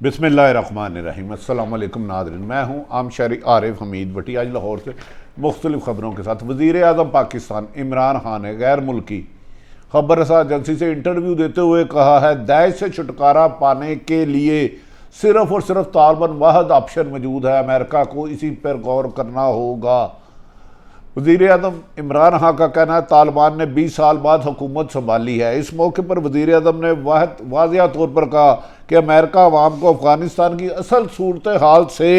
बिस्मिल्लाहिर्रहमानिर्रहीम। अस्सलाम वालेकुम नाज़रीन, मैं हूँ आम शहरी आरिफ हमीद भट्टी। आज लाहौर से मुख्तलिफ ख़बरों के साथ वज़ीर आज़म पाकिस्तान इमरान खान ने गैर मुल्की खबर रसा एजेंसी से इंटरव्यू देते हुए कहा है, दैश से छुटकारा पाने के लिए सिर्फ और सिर्फ तालिबान वाहिद ऑप्शन मौजूद है, अमेरिका को इसी पर गौर करना होगा। वज़ीर आज़म इमरान खान का कहना है, तालिबान ने 20 साल बाद हुकूमत संभाली है। इस मौके पर वज़ीर आज़म ने वाज़िया तौर पर कहा कि अमेरिका अवाम को अफ़गानिस्तान की असल सूरत हाल से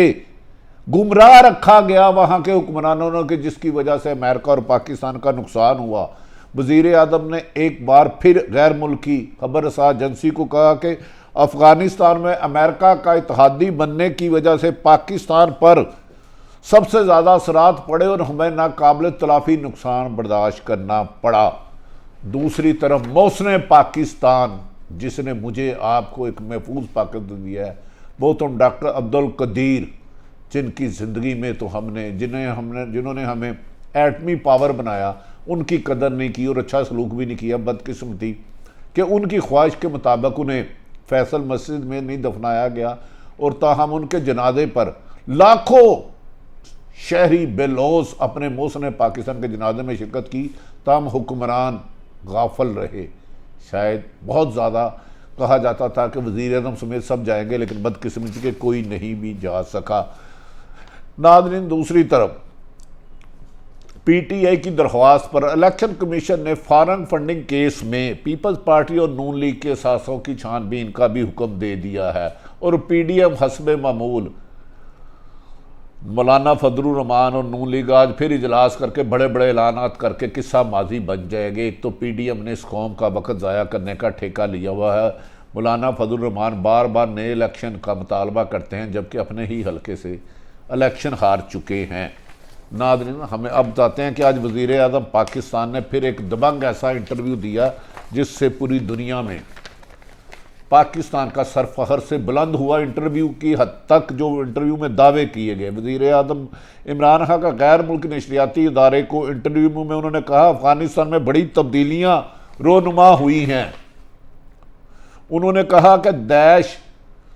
गुमराह रखा गया वहाँ के हुक्मरानों ने, कि जिसकी वजह से अमेरिका और पाकिस्तान का नुकसान हुआ। वज़ीर आज़म ने एक बार फिर गैर मुल्की खबर रसा एजेंसी को कहा कि अफ़गानिस्तान में अमेरिका का इत्तेहादी बनने की वजह से पाकिस्तान पर सबसे ज़्यादा असरात पड़े और हमें नाकाबिल तलाफ़ी नुकसान बर्दाश्त करना पड़ा। दूसरी तरफ मौसम पाकिस्तान, जिसने मुझे आपको एक महफूज पाकिस्तान दिया है, वो तो डॉक्टर अब्दुल कदीर, जिनकी ज़िंदगी में तो जिन्होंने हमें एटमी पावर बनाया, उनकी कदर नहीं की और अच्छा सलूक भी नहीं किया। बदकिस्मती कि उनकी ख्वाहिश के मुताबिक उन्हें फैसल मस्जिद में नहीं दफनाया गया और ताहम उनके जनाजे पर लाखों शहरी बेलौस अपने मौसम पाकिस्तान के जनाजे में शिरकत की, ताम हुक्मरान गाफिल रहे। शायद बहुत ज़्यादा कहा जाता था कि वज़ीर आज़म समेत सब जाएंगे, लेकिन बदकिस्मती के कोई नहीं भी जा सका। नाज़रीन, दूसरी तरफ पीटीआई की दरख्वास्त पर इलेक्शन कमीशन ने फॉरेन फंडिंग केस में पीपल्स पार्टी और नून लीग के असासों की छानबीन का भी हुक्म दे दिया है और पीडीएम हस्बे मामूल मौलाना फजलुर रहमान और नून लीग आज फिर इजलास करके बड़े बड़े ऐलानात करके किस्सा माजी बन जाएंगे। एक तो पीडीएम ने इस कौम का वक्त ज़ाया करने का ठेका लिया हुआ है। मौलाना फजलुर रहमान बार बार नए इलेक्शन का मुतालबा करते हैं, जबकि अपने ही हल्के से इलेक्शन हार चुके हैं। नाज़रीन, हमें अब बताते हैं कि आज वज़ीर आज़म पाकिस्तान ने फिर एक दबंग ऐसा इंटरव्यू दिया जिससे पूरी दुनिया में पाकिस्तान का सर फखर से बुलंद हुआ। इंटरव्यू की हद तक जो इंटरव्यू में दावे किए गए। वज़ीर आज़म इमरान खान का गैर मुल्की नशरियाती इदारे को इंटरव्यू में उन्होंने कहा, अफ़गानिस्तान में बड़ी तब्दीलियाँ रोनुमा हुई हैं। उन्होंने कहा कि दैश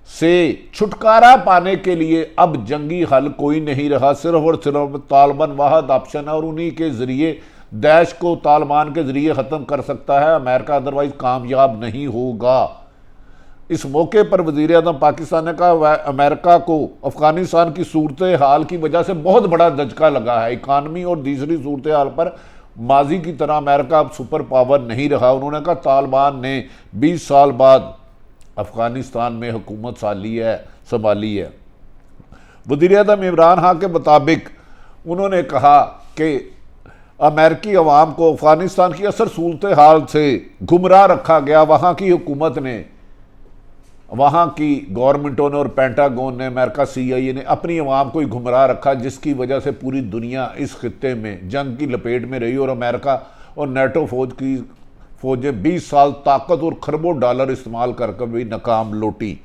से छुटकारा पाने के लिए अब जंगी हल कोई नहीं रहा, सिर्फ और सिर्फ तालिबान वाहिद ऑप्शन है और उन्हीं के ज़रिए दैश को तालिबान के ज़रिए ख़त्म कर सकता है, अमेरिका अदरवाइज़ कामयाब नहीं होगा। इस मौके पर वज़ीर आज़म पाकिस्तान ने कहा, अमेरिका को अफ़गानिस्तान की सूरत हाल की वजह से बहुत बड़ा धचका लगा है। इकानमी और दूसरी सूरत हाल पर माजी की तरह अमेरिका अब सुपर पावर नहीं रहा। उन्होंने कहा, तालिबान ने 20 साल बाद अफ़गानिस्तान में हुकूमत संभाली है। वज़ीर आज़म इमरान खान के मुताबिक उन्होंने कहा कि अमेरिकी अवाम को अफ़गानिस्तान की असल सूरत हाल से गुमराह रखा गया। वहाँ की हुकूमत ने, वहाँ की गवर्नमेंटों ने और पेंटागन ने, अमेरिका CIA ने अपनी अवाम को ही गुमराह रखा, जिसकी वजह से पूरी दुनिया इस खित्ते में जंग की लपेट में रही और अमेरिका और नेटो फौजें 20 साल ताकत और खरबों डॉलर इस्तेमाल करके भी नाकाम लौटी।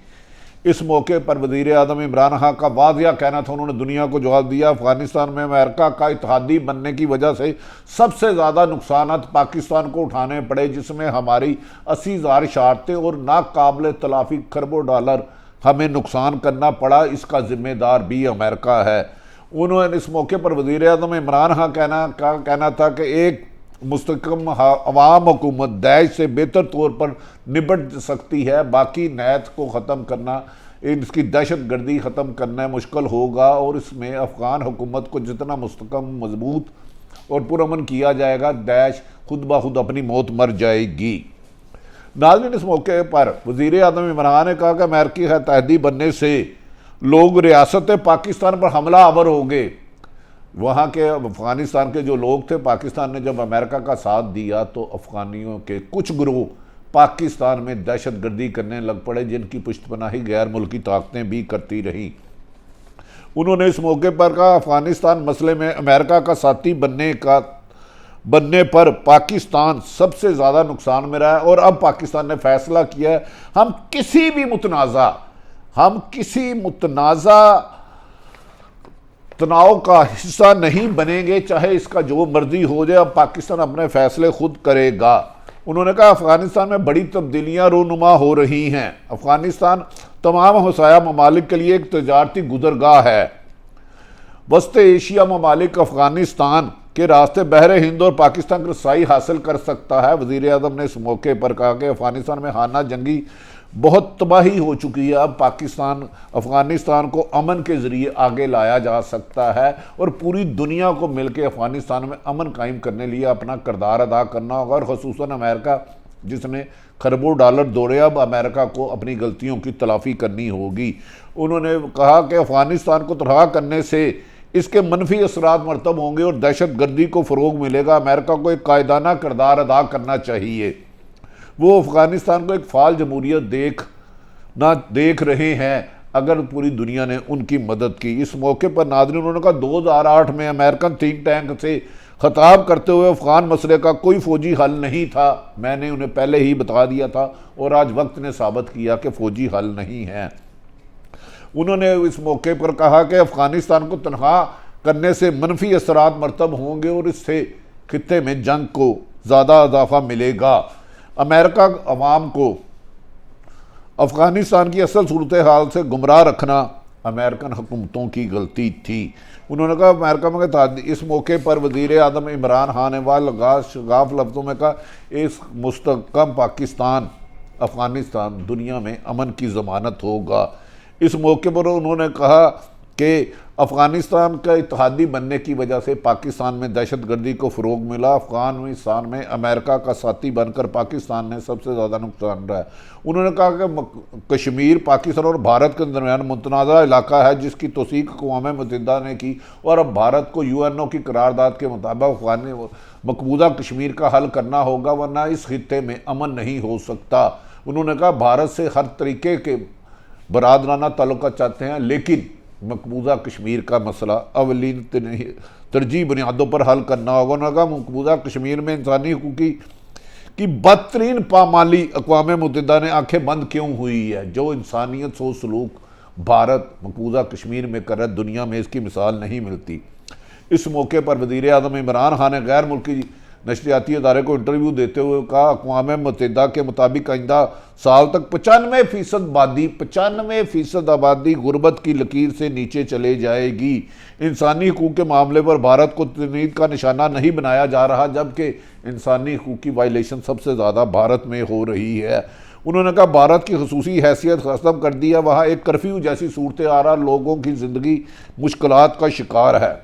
इस मौके पर वज़ीर आज़म इमरान खान का वाज़िया कहना था, उन्होंने दुनिया को जवाब दिया, अफ़गानिस्तान में अमेरिका का इत्तेहादी बनने की वजह से सबसे ज़्यादा नुकसान पाकिस्तान को उठाने पड़े, जिसमें हमारी 80,000 शहादतें और नाकाबिल तलाफ़ी खरबों डॉलर हमें नुकसान करना पड़ा। इसका ज़िम्मेदार भी अमेरिका है। उन्होंने इस मौके पर वज़ीर आज़म इमरान खान का कहना था कि एक मुस्तकम अवाम हुकूमत दैश से बेहतर तौर पर निपट सकती है। बाकी नैत को ख़त्म करना, इसकी दहशत गर्दी ख़त्म करना मुश्किल होगा और इसमें अफ़गान हुकूमत को जितना मुस्तकम, मजबूत और पुरअमन किया जाएगा, दैश खुद ब खुद अपनी मौत मर जाएगी। नाज़रीन, इस मौके पर वज़ीर आज़म इमरान ने कहा कि अमेरिकी इत्तेहादी बनने से लोग रियासत पाकिस्तान पर हमला आवर हो गए। वहाँ के अफ़गानिस्तान के जो लोग थे, पाकिस्तान ने जब अमेरिका का साथ दिया तो अफ़गानियों के कुछ गिरोह पाकिस्तान में दहशत गर्दी करने लग पड़े, जिनकी पुष्टपनाही गैर मुल्की ताकतें भी करती रहीं। उन्होंने इस मौके पर कहा, अफ़गानिस्तान मसले में अमेरिका का साथी बनने पर पाकिस्तान सबसे ज़्यादा नुकसान में रहा है और अब पाकिस्तान ने फैसला किया है, हम किसी मुतनाज़ा तनाव का हिस्सा नहीं बनेंगे, चाहे इसका जो मर्जी हो जाए। अब पाकिस्तान अपने फैसले खुद करेगा। उन्होंने कहा, अफ़गानिस्तान में बड़ी तब्दीलियां रूनुमा हो रही हैं। अफ़गानिस्तान तमाम हमसाया ममालिक के लिए एक तजारती गुजरगाह है। वस्त एशिया ममालिक अफगानिस्तान के रास्ते बहरे हिंद और पाकिस्तान की रसाई हासिल कर सकता है। वज़ीर आज़म ने इस मौके पर कहा कि अफगानिस्तान में हाना जंगी बहुत तबाही हो चुकी है, अब अफगानिस्तान को अमन के ज़रिए आगे लाया जा सकता है और पूरी दुनिया को मिलकर अफगानिस्तान में अमन कायम करने लिए अपना किरदार अदा करना होगा। और ख़ुसूसन अमेरिका जिसने खरबों डॉलर दौड़े, अब अमेरिका को अपनी गलतियों की तलाफ़ी करनी होगी। उन्होंने कहा कि अफगानिस्तान को तबाह करने से इसके मनफी असरात मरतब होंगे और दहशत गर्दी को फ़रोग मिलेगा। अमेरिका को एक कायदाना किरदार अदा करना चाहिए। वो अफ़गानिस्तान को एक फ़ाल जमहूरियत देख रहे हैं अगर पूरी दुनिया ने उनकी मदद की। इस मौके पर नाज़रीन उन्होंने कहा 2008 में अमेरिकन थिंक टैंक से खिताब करते हुए अफ़गान मसले का कोई फ़ौजी हल नहीं था। मैंने उन्हें पहले ही बता दिया था और आज वक्त ने साबित किया कि फ़ौजी हल नहीं है। उन्होंने इस मौके पर कहा कि अफ़गानिस्तान को तनहा करने से मनफी असरात मरतब होंगे और इससे खित्ते में जंग को ज़्यादा इजाफा मिलेगा। अमेरिका अवाम को अफ़गानिस्तान की असल सूरत हाल से गुमराह रखना अमेरिकन हुकूमतों की गलती थी। उन्होंने कहा अमेरिका में इस मौके पर वज़ीर आज़म इमरान खान ने शगाफ लफ्ज़ों में कहा इस मुस्तहकम पाकिस्तान अफ़गानिस्तान दुनिया में अमन की ज़मानत होगा। इस मौके पर उन्होंने कहा कि अफ़गानिस्तान का इत्तेहादी बनने की वजह से पाकिस्तान में दहशत गर्दी को फ़रोग मिला। अफ़गानिस्तान में अमेरिका का साथी बनकर पाकिस्तान ने सबसे ज़्यादा नुकसान रहा है। उन्होंने कहा कि कश्मीर पाकिस्तान और भारत के दरमियान मुतनाज़ा इलाका है जिसकी तौसीक अक़वाम मुत्तहिदा ने की और अब भारत को UNO की करारदाद के मुताबिक मकबूजा कश्मीर का हल करना होगा, वरना इस खित्ते में अमन नहीं हो सकता। उन्होंने कहा भारत से हर तरीके के बरादराना ताल्लुकात चाहते हैं, लेकिन मकबूजा कश्मीर का मसला अवलीन तरजीह बुनियादों पर हल करना होगा। उन्होंने कहा मकबूजा कश्मीर में इंसानी हुकूकी की बदतरीन पामाली अक़वाम मुत्तहिदा ने आंखें बंद क्यों हुई है। जो इंसानियत सो सलूक भारत मकबूजा कश्मीर में कर रहा है, दुनिया में इसकी मिसाल नहीं मिलती। इस मौके पर वज़ीर आज़म इमरान खान ने गैर मुल्की नशरियाती अदारे को इंटरव्यू देते हुए कहा अक़वाम मुत्तहिदा के मुताबिक आइंदा साल तक 95% आबादी गुर्बत की लकीर से नीचे चले जाएगी। इंसानी हकूक़ के मामले पर भारत को तनकीद का निशाना नहीं बनाया जा रहा, जबकि इंसानी हकूक़ की वायलेशन सबसे ज़्यादा भारत में हो रही है। उन्होंने कहा भारत की खसूसी हैसियत ख़त्म कर दी है, वहाँ एक कर्फ्यू जैसी सूरत आ रहा, लोगों की ज़िंदगी मुश्किलात का शिकार है।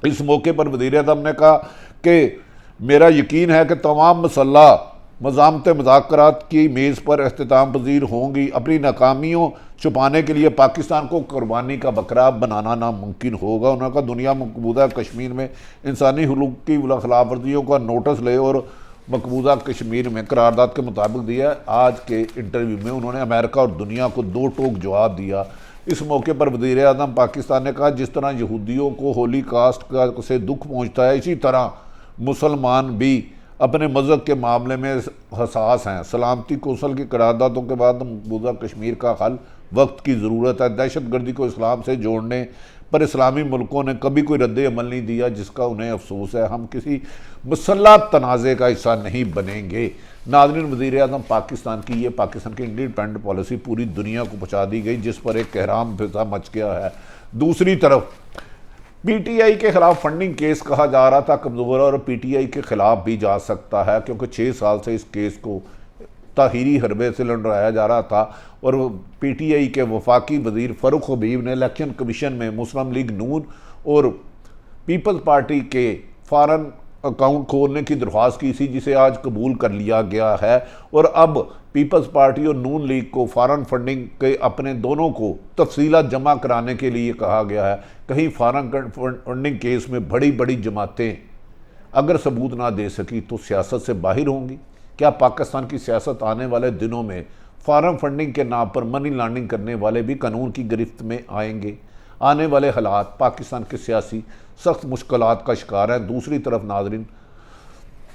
इस मौके पर वज़ीर आज़म ने कहा कि मेरा यकीन है कि तमाम मसल्ला मज़ामत मुज़ाकरात की मेज़ पर इख्तिताम पजीर होंगी। अपनी नाकामियों छुपाने के लिए पाकिस्तान को कुर्बानी का बकरा बनाना नामुमकिन होगा। उन्होंने कहा दुनिया मकबूजा कश्मीर में इंसानी हुकूक़ की खिलाफ वर्जियों का नोटिस ले और मकबूजा कश्मीर में करारदाद के मुताबिक दिया। आज के इंटरव्यू में उन्होंने अमेरिका और दुनिया को दो टोक जवाब दिया। इस मौके पर वज़ीर आज़म पाकिस्तान ने कहा जिस तरह यहूदियों को होली कास्ट से दुख पहुँचता है, इसी तरह मुसलमान भी अपने मज़हब के मामले में हसास हैं। सलामती कौंसल की करारदादों के बाद मकबूजा कश्मीर का हल वक्त की ज़रूरत है। दहशत गर्दी को इस्लाम से जोड़ने पर इस्लामी मुल्कों ने कभी कोई रद्द अमल नहीं दिया, जिसका उन्हें अफसोस है। हम किसी मुसल्लह तनाज़े का हिस्सा नहीं बनेंगे। नाज़रीन, वज़ीर आज़म पाकिस्तान की ये पाकिस्तान की इंडिपेंडेंट पॉलिसी पूरी दुनिया को पहुँचा दी गई, जिस पर एक कहराम फिजा मच गया है। दूसरी तरफ PTI के खिलाफ फंडिंग केस कहा जा रहा था कमज़ोर, और PTI के खिलाफ भी जा सकता है क्योंकि 6 साल से इस केस को ताहीरी हरबे से लड़ाया जा रहा था। और PTI के वफाकी वज़ीर फ़ारूक हबीब ने इलेक्शन कमीशन में मुस्लिम लीग नून और पीपल्स पार्टी के फ़ॉरेन अकाउंट खोलने की दरख्वास्त की थी, जिसे आज कबूल कर लिया गया है। और अब पीपल्स पार्टी और नून लीग को फ़ॉरेन फंडिंग के अपने दोनों को तफसीलात जमा कराने के लिए कहा गया है। कहीं फ़ॉरेन फंडिंग केस में बड़ी बड़ी जमातें अगर सबूत ना दे सकी तो सियासत से बाहर होंगी। क्या पाकिस्तान की सियासत आने वाले दिनों में फ़ॉरेन फंडिंग के नाम पर मनी लॉन्ड्रिंग करने वाले भी कानून की गिरफ्त में आएंगे? आने वाले हालात पाकिस्तान के सियासी सख्त मुश्किलात का शिकार हैं। दूसरी तरफ नाज़रीन,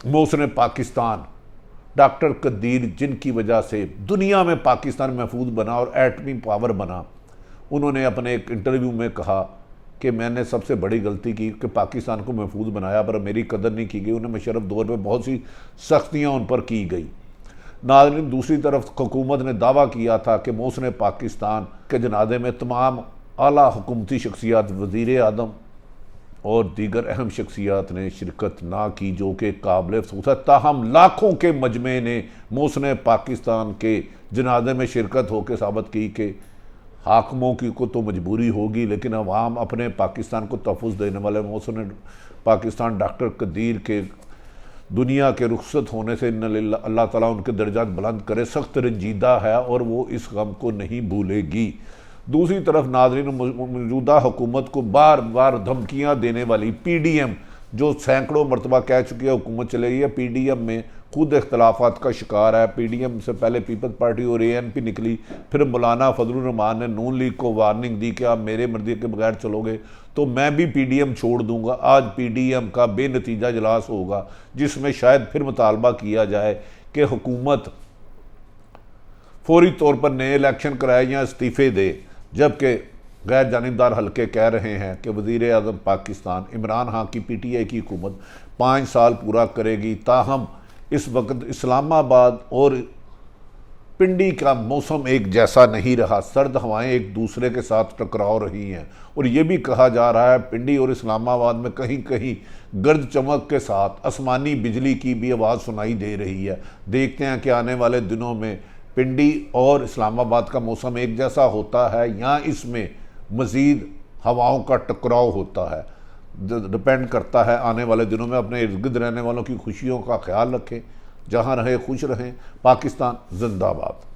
मोहसिन पाकिस्तान डॉक्टर कदीर, जिनकी वजह से दुनिया में पाकिस्तान महफूज बना और एटमी पावर बना, उन्होंने अपने एक इंटरव्यू में कहा कि मैंने सबसे बड़ी गलती की कि पाकिस्तान को महफूज बनाया पर मेरी कदर नहीं की गई। उन्हें मुशर्रफ दौर में बहुत सी सख्तियाँ उन पर की गई। नाज़रीन, दूसरी तरफ हुकूमत ने दावा किया था कि मोहसिन पाकिस्तान के जनाजे में तमाम आला हुकूमती शख्सियात, वज़ीर आज़म और दीगर अहम शख्सियात ने शिरकत ना की, जो कि काबिल अफ़सोस है। ताहम लाखों के मजमे ने मोहसिन पाकिस्तान के जनाजे में शिरकत होकर साबित की कि हाकमों की को तो मजबूरी होगी, लेकिन अवाम अपने पाकिस्तान को तहफ़्फ़ुज़ देने वाले मोहसिन पाकिस्तान डॉक्टर कदीर के दुनिया के रुखसत होने से अल्लाह ताला उनके दर्जात बुलंद करे, सख्त रंजीदा है और वो इस गम को नहीं भूलेगी। दूसरी तरफ नाज़रीन, मौजूदा हुकूमत को बार बार धमकियाँ देने वाली PDM, जो सैकड़ों मरतबा कह चुकी है हुकूमत चलेगी है, PDM में खुद इख्तलाफात का शिकार है। PDM से पहले पीपल्स पार्टी और ANP निकली, फिर मौलाना फजलुर रहमान ने नून लीग को वार्निंग दी कि आप मेरे मर्जी के बगैर चलोगे तो मैं भी PDM छोड़ दूंगा। आज PDM का बेनतीजा इजलास होगा, जिसमें शायद फिर मुतालबा किया जाए कि हुकूमत फौरी तौर पर नए इलेक्शन कराए या इस्तीफ़े दे, जबकि गैर जानिबदार हल्के कह रहे हैं कि वज़ीर आज़म पाकिस्तान इमरान खान की PTI की हुकूमत 5 साल पूरा करेगी। ताहम इस वक्त इस्लामाबाद और पिंडी का मौसम एक जैसा नहीं रहा, सर्द हवाएं एक दूसरे के साथ टकराव रही हैं और ये भी कहा जा रहा है पिंडी और इस्लामाबाद में कहीं कहीं गर्द चमक के साथ आसमानी बिजली की भी आवाज़ सुनाई दे रही है। देखते हैं कि आने वाले दिनों में पिंडी और इस्लामाबाद का मौसम एक जैसा होता है या इसमें मज़ीद हवाओं का टकराव होता है। डिपेंड करता है आने वाले दिनों में। अपने इर्द गिर्द रहने वालों की खुशियों का ख्याल रखें, जहाँ रहे खुश रहें। पाकिस्तान जिंदाबाद।